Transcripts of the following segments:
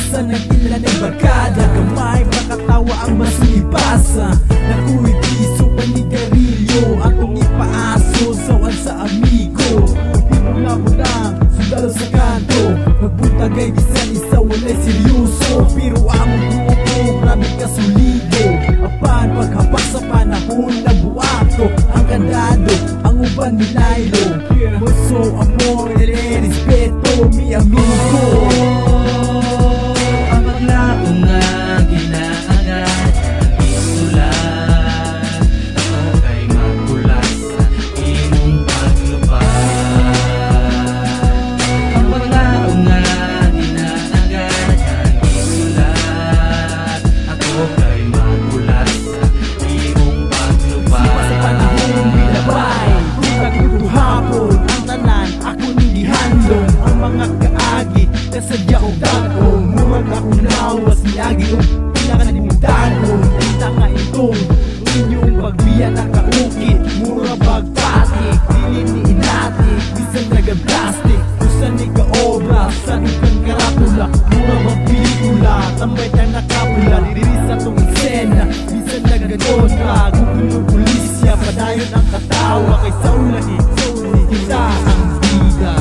Sa nagila ng barkada, kamay pakatawa ang masulipasa. Nakuwi piso, panigarilyo, atong ipaaso, sawan sa amigo. Pagpipulabo lang, sundalo sa kanto, nagbutagay bisan isa walay seryoso. Pero ang grupo, grabe kasulido. Apan paghapak sa panahon na buwato, ang kandado, ang uban milaylo. Muso, amor, respeto, mi amigo. Ang paglao nga ginaagad ang isulat, ako kay magulat sa imong paglupad. Ang paglao nga ginaagad ang isulat, ako kay magulat sa imong paglupad. Sa panahon bilabay, pagkuto hapon, ang tanan ako hindi handong. Ang mga kaagi, kasadya o dagong, murag akong nawas niyagi o pinakanimutanong. Kita nga itong inyong pagbiya nakaukit, mura bagpatik, dili ni inatik, bisan nagag-plastic. Kusan ni ka-obra, sa ikang karatula, mura bang pelikula, tambay tayo nakapula, diri sa tong eksena, bisan nagagontra, gugulo pulisya, padayon ang katawa, kay saulani, kita ang bida.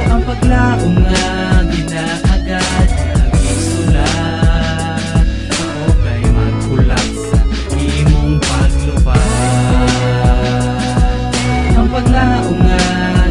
Ang paglao nga ginaagad ang isulat, ako kay magkulat sa imong paglupad. Ang paglao nga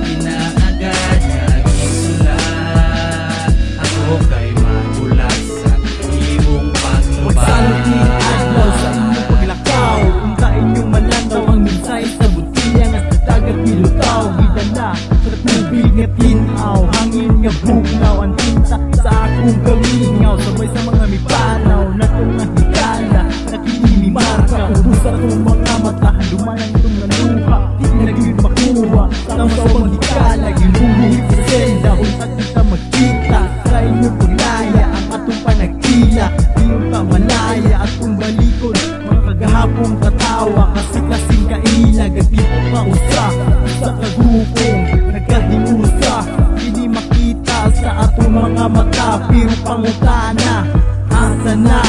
ginaagad ang isulat, ako kay magkulat sa imong paglupad. Pagsalot ni adlaw sa inyong paglakaw, unta inyong malandaw ang minsay sa butilla nga sa dagat pilutaw. Gidala sa tubig nga tinaw, hangin nga bugnaw, ang tinta sa akong gamingaw. Sabay sa mga mipanaw na itong nahigala, nakilimi marka, ubus sa itong mga mata, dumanang itong naluha, di naging makuha, sa masawang hikala, ginubuhit sa senda, unta kita magkita, sa inyong paglaya, ang atong panagkila, di yung kamalaya, at kung balikod, mga kagahapong katawa, kasi kasing kaila, gatito pa usa, sa kagupong, nagkahinusa, hindi makita sa atong mga mata, pero pangutana, asa na,